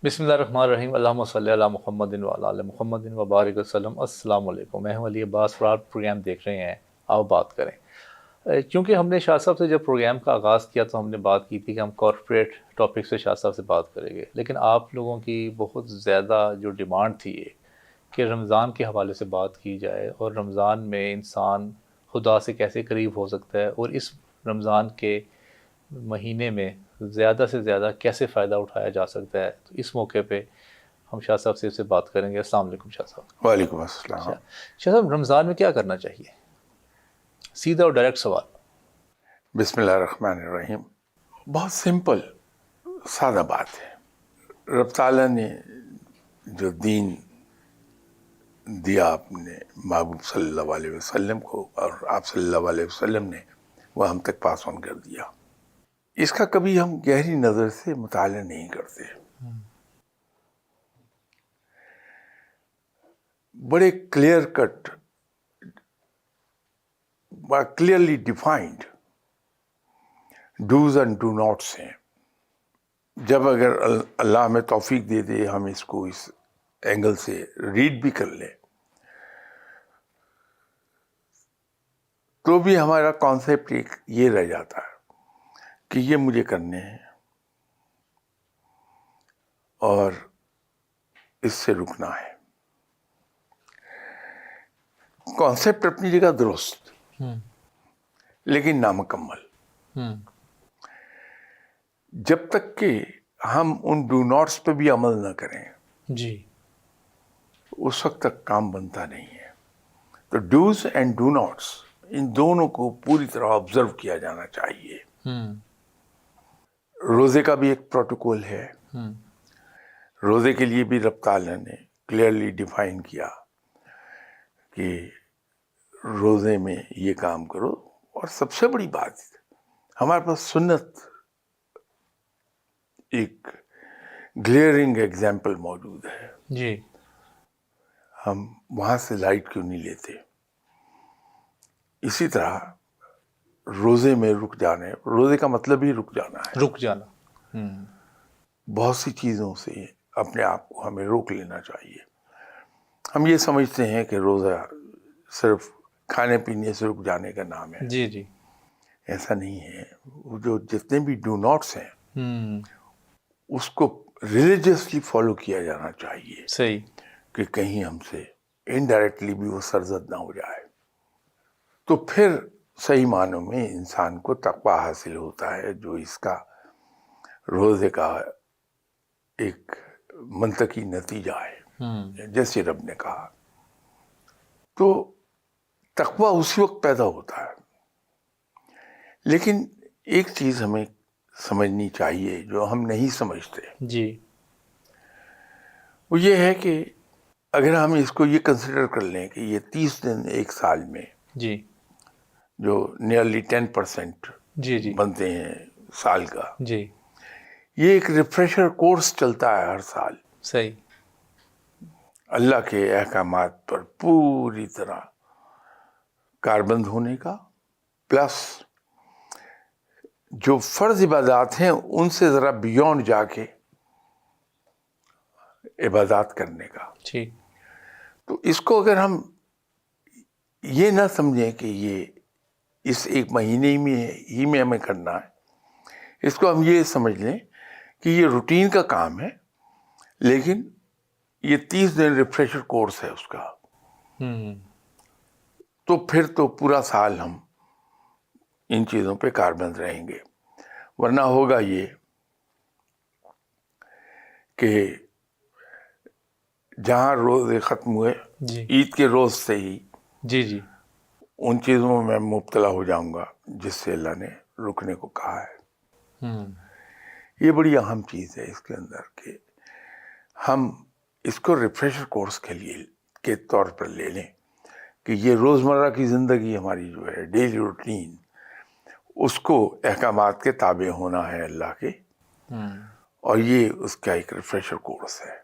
بسم اللہ الرحمن الرحیم، اللہم صلی علی محمد وعلی آل محمد وبارک وسلم۔ السلام علیکم، میں ہوں علی عباس فرار، پروگرام دیکھ رہے ہیں آؤ بات کریں۔ کیونکہ ہم نے شاہ صاحب سے جب پروگرام کا آغاز کیا تو ہم نے بات کی تھی کہ ہم کارپوریٹ ٹاپک سے شاہ صاحب سے بات کریں گے، لیکن آپ لوگوں کی بہت زیادہ جو ڈیمانڈ تھی کہ رمضان کے حوالے سے بات کی جائے، اور رمضان میں انسان خدا سے کیسے قریب ہو سکتا ہے، اور اس رمضان کے مہینے میں زیادہ سے زیادہ کیسے فائدہ اٹھایا جا سکتا ہے، تو اس موقع پہ ہم شاہ صاحب سے بات کریں گے۔ السلام علیکم شاہ صاحب۔ وعلیکم السلام۔ شاہ صاحب، رمضان میں کیا کرنا چاہیے؟ سیدھا اور ڈائریکٹ سوال۔ بسم اللہ الرحمن الرحیم۔ بہت سمپل سادہ بات ہے۔ رب تعالیٰ نے جو دین دیا اپنے محبوب صلی اللہ علیہ وسلم کو، اور آپ صلی اللہ علیہ وسلم نے وہ ہم تک پاس آن کر دیا، اس کا کبھی ہم گہری نظر سے مطالعہ نہیں کرتے۔ بڑے clear cut, clearly defined dos and don'ts ہیں۔ جب اگر اللہ ہمیں توفیق دے دے ہم اس کو اس اینگل سے ریڈ بھی کر لیں تو بھی ہمارا کانسیپٹ ایک یہ رہ جاتا ہے کہ یہ مجھے کرنے ہیں اور اس سے رکنا ہے۔ کانسیپٹ اپنی جگہ درست لیکن نامکمل۔ جب تک کہ ہم ان ڈو ناٹس پہ بھی عمل نہ کریں جی، اس وقت تک کام بنتا نہیں ہے۔ تو ڈوز اینڈ ڈو ناٹس، ان دونوں کو پوری طرح آبزرو کیا جانا چاہیے۔ روزے کا بھی ایک پروٹوکول ہے۔ روزے کے لیے بھی رب تعالیٰ نے کلیئرلی ڈیفائن کیا کہ روزے میں یہ کام کرو۔ اور سب سے بڑی بات، ہمارے پاس سنت ایک گلیئرنگ ایگزامپل موجود ہے۔ جی، ہم وہاں سے لائٹ کیوں نہیں لیتے؟ اسی طرح روزے میں رک جانے، روزے کا مطلب ہی رک جانا ہے، رک جانا۔ بہت سی چیزوں سے اپنے آپ کو ہمیں روک لینا چاہیے۔ ہم یہ سمجھتے ہیں کہ روزہ صرف کھانے پینے سے رک جانے کا نام ہے۔ جی جی، ایسا نہیں ہے۔ وہ جو جتنے بھی ڈو ناٹس ہیں اس کو ریلیجیسلی فالو کیا جانا چاہیے، صحیح۔ کہ کہیں ہم سے انڈائریکٹلی بھی وہ سرزد نہ ہو جائے۔ تو پھر صحیح معنوں میں انسان کو تقویٰ حاصل ہوتا ہے، جو اس کا روزے کا ایک منطقی نتیجہ ہے، جیسے رب نے کہا۔ تو تقویٰ اسی وقت پیدا ہوتا ہے۔ لیکن ایک چیز ہمیں سمجھنی چاہیے جو ہم نہیں سمجھتے، جی، وہ یہ ہے کہ اگر ہم اس کو یہ کنسیڈر کر لیں کہ یہ 30 دن ایک سال میں جی جو نیئرلی 10% جی جی بنتے ہیں سال کا، جی، یہ ایک ریفریشر کورس چلتا ہے ہر سال، صحیح۔ اللہ کے احکامات پر پوری طرح کاربند ہونے کا، پلس جو فرض عبادات ہیں ان سے ذرا بیونڈ جا کے عبادات کرنے کا۔ ٹھیک۔ تو اس کو اگر ہم یہ نہ سمجھیں کہ یہ اس ایک مہینے میں ہمیں کرنا ہے، اس کو ہم یہ سمجھ لیں کہ یہ روٹین کا کام ہے، لیکن یہ 30 دن ریفریشر کورس ہے اس کا۔ تو پھر تو پورا سال ہم ان چیزوں پہ کاربند رہیں گے، ورنہ ہوگا یہ کہ جہاں روزے ختم ہوئے، جی عید کے روز سے ہی جی جی، ان چیزوں میں مبتلا ہو جاؤں گا جس سے اللہ نے رکنے کو کہا ہے۔ یہ بڑی اہم چیز ہے اس کے اندر کہ ہم اس کو ریفریشر کورس کے طور پر لے لیں کہ یہ روزمرہ کی زندگی ہماری جو ہے ڈیلی روٹین، اس کو احکامات کے تابع ہونا ہے اللہ کے، اور یہ اس کا ایک ریفریشر کورس ہے۔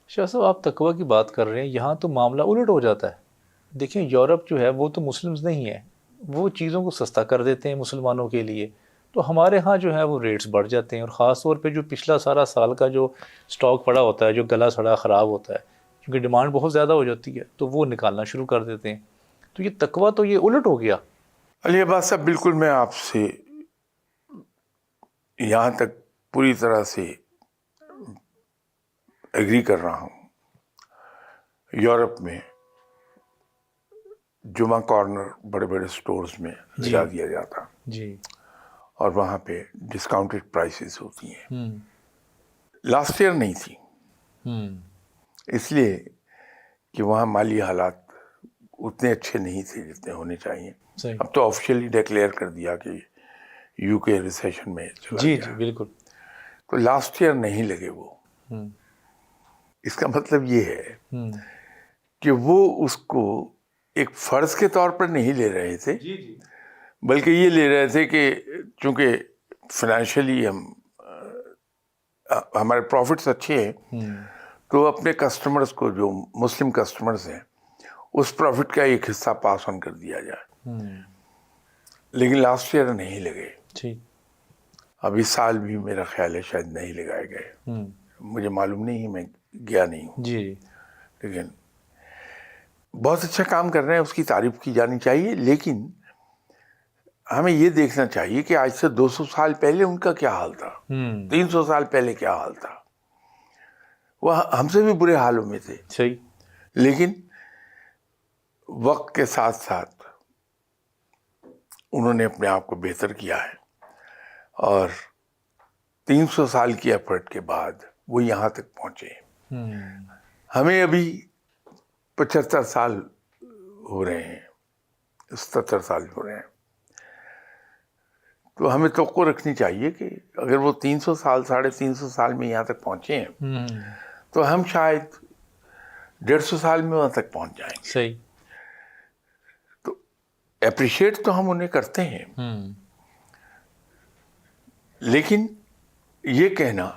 شاہ صاحب، آپ تقویٰ کی بات کر رہے ہیں، یہاں تو معاملہ الٹ ہو جاتا ہے۔ دیکھیں، یورپ جو ہے وہ تو مسلمز نہیں ہے، وہ چیزوں کو سستا کر دیتے ہیں مسلمانوں کے لیے، تو ہمارے ہاں جو ہے وہ ریٹس بڑھ جاتے ہیں، اور خاص طور پہ جو پچھلا سارا سال کا جو سٹاک پڑا ہوتا ہے، جو گلا سڑا خراب ہوتا ہے، کیونکہ ڈیمانڈ بہت زیادہ ہو جاتی ہے تو وہ نکالنا شروع کر دیتے ہیں. تو یہ تقویٰ تو یہ الٹ ہو گیا. علی عباس صاحب، بالکل میں آپ سے یہاں تک پوری طرح سے ایگری کر رہا ہوں. یورپ میں جمعہ کارنر بڑے بڑے سٹورز میں لگا دیا جاتا جی. اور وہاں پہ ڈسکاؤنٹڈ پرائسز ہوتی ہیں. لاسٹ ایئر نہیں تھی، اس لیے کہ وہاں مالی حالات اتنے اچھے نہیں تھے جتنے ہونے چاہیے. اب تو آفیشیلی ڈکلیئر کر دیا کہ یو کے ریسیشن میں چلا گیا. جی بالکل. تو لاسٹ ایئر نہیں لگے وہ. اس کا مطلب یہ ہے کہ وہ اس کو ایک فرض کے طور پر نہیں لے رہے تھے، بلکہ یہ لے رہے تھے کہ چونکہ فائنینشلی ہمارے پروفٹس اچھے ہیں تو اپنے کسٹمرز کو، جو مسلم کسٹمرز ہیں، اس پروفٹ کا ایک حصہ پاس آن کر دیا جائے. لیکن لاسٹ ایئر نہیں لگے. اب اس سال بھی میرا خیال ہے شاید نہیں لگائے گئے. مجھے معلوم نہیں، میں گیا نہیں ہوں. لیکن بہت اچھا کام کر رہے ہیں، اس کی تعریف کی جانی چاہیے. لیکن ہمیں یہ دیکھنا چاہیے کہ آج سے 200 سال پہلے ان کا کیا حال تھا، 300 سال پہلے کیا حال تھا. وہ ہم سے بھی برے حالوں میں تھے. لیکن وقت کے ساتھ ساتھ انہوں نے اپنے آپ کو بہتر کیا ہے، اور 300 سال کی ایفرٹ کے بعد وہ یہاں تک پہنچے. ہمیں ابھی 75 سال ہو رہے ہیں، 77 سال ہو رہے ہیں. تو ہمیں توقع رکھنی چاہیے کہ اگر وہ 300 سال 350 سال میں یہاں تک پہنچے ہیں تو ہم شاید 150 سال میں وہاں تک پہنچ جائیں گے. صحیح. تو اپریشیٹ تو ہم انہیں کرتے ہیں، لیکن یہ کہنا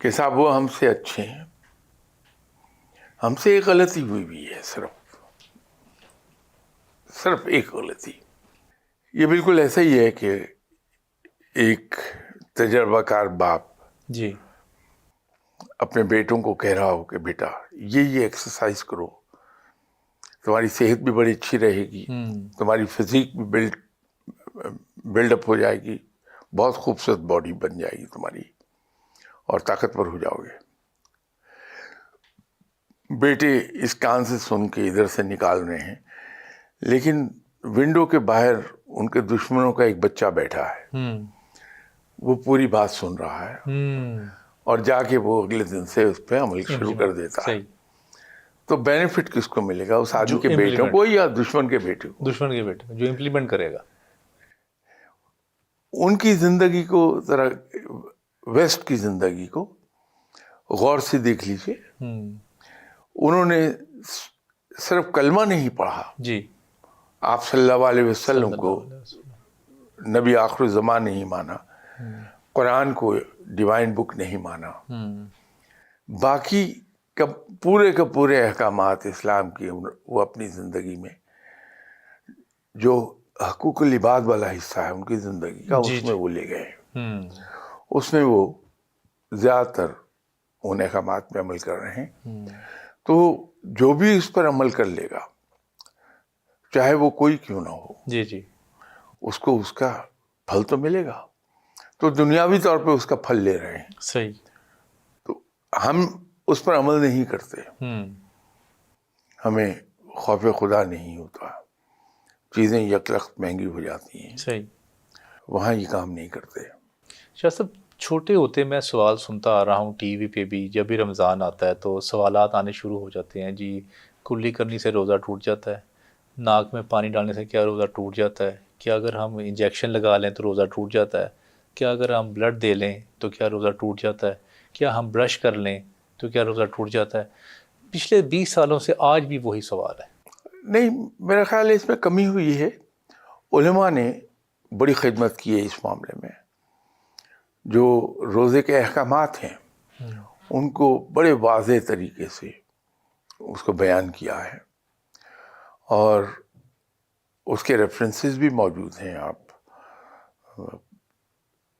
کہ صاحب وہ ہم سے اچھے ہیں، ہم سے ایک غلطی ہوئی بھی ہے، صرف ایک غلطی. یہ بالکل ایسا ہی ہے کہ ایک تجربہ کار باپ اپنے بیٹوں کو کہہ رہا ہو کہ بیٹا یہ ایکسرسائز کرو، تمہاری صحت بھی بڑی اچھی رہے گی، تمہاری فزیک بھی بلڈ اپ ہو جائے گی، بہت خوبصورت باڈی بن جائے گی تمہاری، اور طاقتور ہو جاؤ گے. بیٹے اس کان سے سن کے ادھر سے نکال رہے ہیں، لیکن ونڈو کے باہر ان کے دشمنوں کا ایک بچہ بیٹھا ہے، وہ پوری بات سن رہا ہے، اور جا کے وہ اگلے دن سے اس پہ عمل شروع کر دیتا ہے. تو بینیفٹ کس کو ملے گا؟ اس آدمی کے بیٹوں کو یا دشمن کے بیٹے کو؟ دشمن کے بیٹے جو امپلیمنٹ کرے گا. ان کی زندگی کو ذرا، ویسٹ کی زندگی کو غور سے دیکھ لیجیے. انہوں نے صرف کلمہ نہیں پڑھا، آپ صلی اللہ علیہ وسلم کو نبی آخر زمان نہیں مانا، قرآن کو ڈیوائن بک نہیں مانا، باقی پورے کے پورے احکامات اسلام کی وہ اپنی زندگی میں جو حقوق العباد والا حصہ ہے ان کی زندگی کا، اس میں وہ لے گئے. اس میں وہ زیادہ تر ان احکامات پہ عمل کر رہے ہیں. تو جو بھی اس پر عمل کر لے گا، چاہے وہ کوئی کیوں نہ ہو، اس کو اس کا پھل تو ملے گا. تو دنیاوی طور پہ اس کا پھل لے رہے ہیں. صحیح. تو ہم اس پر عمل نہیں کرتے، ہمیں خوف خدا نہیں ہوتا، چیزیں یکلخت مہنگی ہو جاتی ہیں. صحیح. وہاں یہ کام نہیں کرتے. شاہ صاحب، چھوٹے ہوتے میں سوال سنتا آ رہا ہوں ٹی وی پہ بھی، جب بھی رمضان آتا ہے تو سوالات آنے شروع ہو جاتے ہیں. جی کلی کرنے سے روزہ ٹوٹ جاتا ہے، ناک میں پانی ڈالنے سے کیا روزہ ٹوٹ جاتا ہے، کیا اگر ہم انجیکشن لگا لیں تو روزہ ٹوٹ جاتا ہے، کیا اگر ہم بلڈ دے لیں تو کیا روزہ ٹوٹ جاتا ہے، کیا ہم برش کر لیں تو کیا روزہ ٹوٹ جاتا ہے. پچھلے 20 سالوں سے آج بھی وہی سوال ہے. نہیں، میرا خیال ہے اس میں کمی ہوئی ہے. علماء نے بڑی خدمت کی ہے اس معاملے میں. جو روزے کے احکامات ہیں ان کو بڑے واضح طریقے سے اس کو بیان کیا ہے، اور اس کے ریفرنسز بھی موجود ہیں. آپ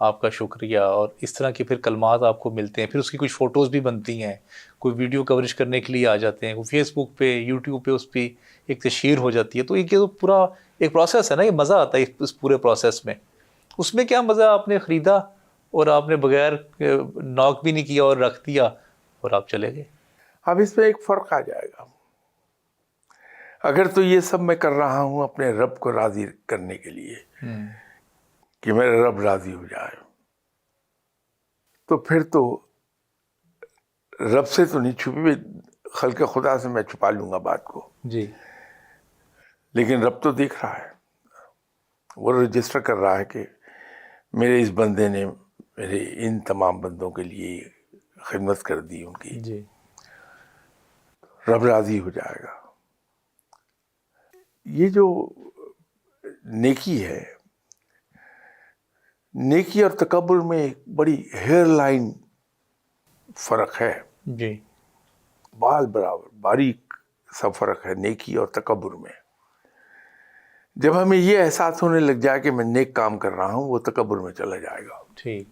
آپ کا شکریہ، اور اس طرح کے پھر کلمات آپ کو ملتے ہیں، پھر اس کی کچھ فوٹوز بھی بنتی ہیں، کوئی ویڈیو کوریج کرنے کے لیے آ جاتے ہیں، کوئی فیس بک پہ، یوٹیوب پہ اس پہ ایک تشہیر ہو جاتی ہے. تو یہ تو پورا ایک پروسیس ہے نا، یہ مزہ آتا ہے اس پورے پروسیس میں. اس میں کیا مزہ، آپ نے خریدا اور آپ نے بغیر ناک بھی نہیں کیا اور رکھ دیا اور آپ چلے گئے. اب اس میں ایک فرق آ جائے گا. اگر تو یہ سب میں کر رہا ہوں اپنے رب کو راضی کرنے کے لیے کہ میرا رب راضی ہو جائے، تو پھر تو رب سے تو نہیں چھپی، خلق خدا سے میں چھپا لوں گا بات کو. جی. لیکن رب تو دیکھ رہا ہے، وہ رجسٹر کر رہا ہے کہ میرے اس بندے نے میرے ان تمام بندوں کے لیے خدمت کر دی ان کی. جی. رب راضی ہو جائے گا. یہ جو نیکی ہے، نیکی اور تکبر میں ایک بڑی ہیئر لائن فرق ہے. جی. بال برابر باریک سا فرق ہے نیکی اور تکبر میں. جب ہمیں یہ احساس ہونے لگ جائے کہ میں نیک کام کر رہا ہوں، وہ تکبر میں چلا جائے گا. ٹھیک.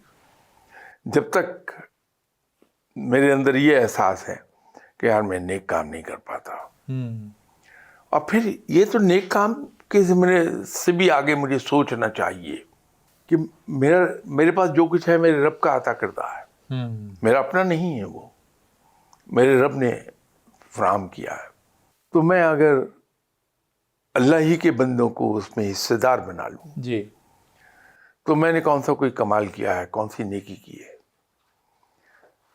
جب تک میرے اندر یہ احساس ہے کہ یار میں نیک کام نہیں کر پاتا، اور پھر یہ تو نیک کام کے زمرے سے بھی آگے مجھے سوچنا چاہیے کہ میرے پاس جو کچھ ہے میرے رب کا عطا کردہ ہے، میرا اپنا نہیں ہے، وہ میرے رب نے فراہم کیا ہے. تو میں اگر اللہ ہی کے بندوں کو اس میں حصے دار بنا لوں جی، تو میں نے کون سا کوئی کمال کیا ہے، کون سی نیکی کی ہے؟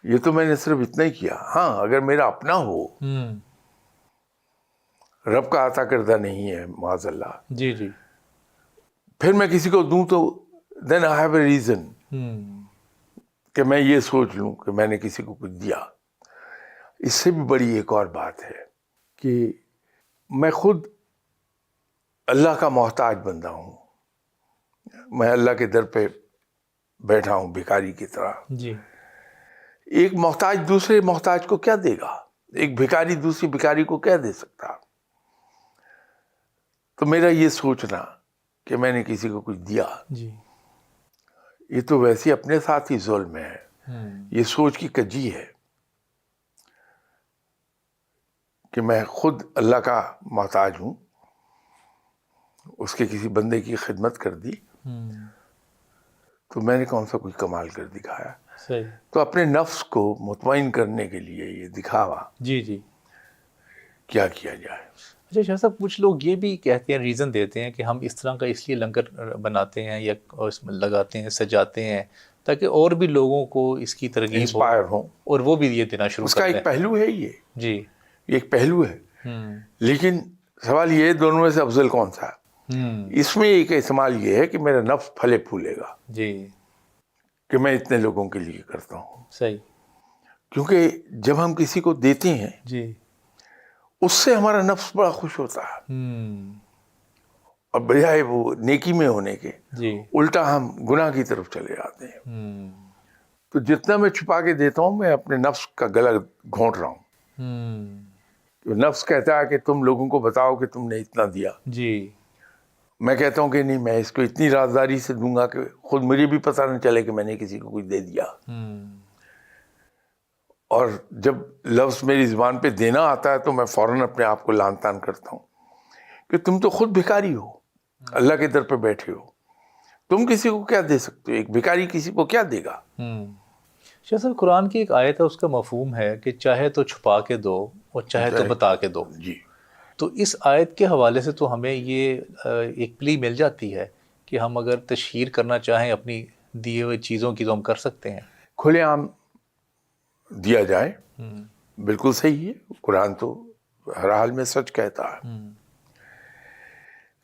یہ تو میں نے صرف اتنا ہی کیا. ہاں، اگر میرا اپنا ہو، رب کا عطا کردہ نہیں ہے معاذ اللہ، جی جی، پھر میں کسی کو دوں تو دین آئی ہیو اے ریزن کہ میں یہ سوچ لوں کہ میں نے کسی کو کچھ دیا. اس سے بھی بڑی ایک اور بات ہے کہ میں خود اللہ کا محتاج بندہ ہوں. میں اللہ کے در پہ بیٹھا ہوں بھکاری کی طرح. جی. ایک محتاج دوسرے محتاج کو کیا دے گا؟ ایک بھکاری دوسری بھکاری کو کیا دے سکتا؟ تو میرا یہ سوچنا کہ میں نے کسی کو کچھ دیا، جی، یہ تو ویسے اپنے ساتھ ہی ظلم ہے. یہ سوچ کی کجی ہے کہ میں خود اللہ کا محتاج ہوں، اس کے کسی بندے کی خدمت کر دی تو میں نے کون سا کوئی کمال کر دکھایا. صحیح. تو اپنے نفس کو مطمئن کرنے کے لیے یہ دکھاوا جی جی. کیا کیا جائے. اچھا شاہ صاحب، کچھ لوگ یہ بھی کہتے ہیں، ریزن دیتے ہیں کہ ہم اس طرح کا اس لیے لنگر بناتے ہیں یا اس میں لگاتے ہیں، سجاتے ہیں تاکہ اور بھی لوگوں کو اس کی ترغیب انسپائر ہوں، اور وہ بھی یہ دینا شروع اس کر کا دیں. ایک پہلو ہے یہ جی. ایک پہلو ہے. لیکن سوال یہ ہے دونوں میں سے افضل کون سا؟ اس میں ایک استعمال یہ ہے کہ میرا نفس پھلے پھولے گا جی، کہ میں اتنے لوگوں کے لیے کرتا ہوں. صحیح. کیونکہ جب ہم کسی کو دیتے ہیں جی. اس سے ہمارا نفس بڑا خوش ہوتا ہے، اور بجائے وہ نیکی میں ہونے کے جی. الٹا ہم گناہ کی طرف چلے جاتے ہیں. تو جتنا میں چھپا کے دیتا ہوں میں اپنے نفس کا گلا گھونٹ رہا ہوں. نفس کہتا ہے کہ تم لوگوں کو بتاؤ کہ تم نے اتنا دیا. جی. میں کہتا ہوں کہ نہیں، میں اس کو اتنی رازداری سے دوں گا کہ خود مجھے بھی پتہ نہ چلے کہ میں نے کسی کو کچھ دے دیا. اور جب لفظ میری زبان پہ دینا آتا ہے تو میں فوراً اپنے آپ کو لان تان کرتا ہوں کہ تم تو خود بھکاری ہو، اللہ کے در پہ بیٹھے ہو، تم کسی کو کیا دے سکتے ہو؟ ایک بھکاری کسی کو کیا دے گا؟ شاہ صاحب، قرآن کی ایک آیت ہے، اس کا مفہوم ہے کہ چاہے تو چھپا کے دو اور چاہے تو بتا کے دو. جی. تو اس آیت کے حوالے سے تو ہمیں یہ ایک پلی مل جاتی ہے کہ ہم اگر تشہیر کرنا چاہیں اپنی دیے ہوئے چیزوں کی تو ہم کر سکتے ہیں. کھلے عام دیا جائے، بالکل صحیح ہے. قرآن تو ہر حال میں سچ کہتا ہے.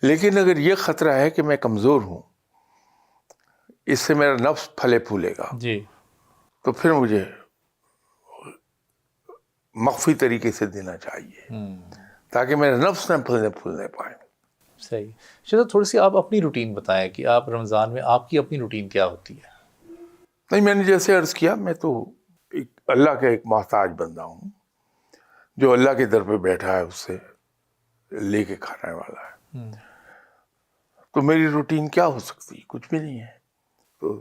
لیکن اگر یہ خطرہ ہے کہ میں کمزور ہوں، اس سے میرا نفس پھلے پھولے گا، جی، تو پھر مجھے مخفی طریقے سے دینا چاہیے تاکہ میرا نفس نہ پھولنے پائے. صحیح. شاہ صاحب، تھوڑی سی آپ اپنی روٹین بتائیں کہ آپ رمضان میں آپ کی اپنی روٹین کیا ہوتی ہے؟ نہیں، میں نے جیسے عرض کیا، میں تو اللہ کا ایک محتاج بندہ ہوں جو اللہ کے در پہ بیٹھا ہے، اس سے لے کے کھانے والا ہے. تو میری روٹین کیا ہو سکتی؟ کچھ بھی نہیں ہے. تو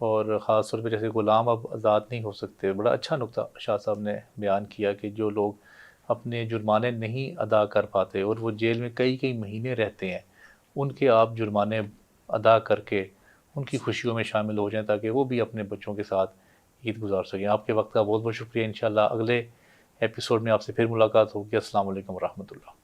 اور خاص طور پہ جیسے غلام اب آزاد نہیں ہو سکتے، بڑا اچھا نقطہ شاہ صاحب نے بیان کیا کہ جو لوگ اپنے جرمانے نہیں ادا کر پاتے اور وہ جیل میں کئی کئی مہینے رہتے ہیں، ان کے آپ جرمانے ادا کر کے ان کی خوشیوں میں شامل ہو جائیں تاکہ وہ بھی اپنے بچوں کے ساتھ عید گزار سکیں۔ آپ کے وقت کا بہت بہت شکریہ، انشاءاللہ اگلے ایپیسوڈ میں آپ سے پھر ملاقات ہوگی۔ السلام علیکم ورحمۃ اللہ۔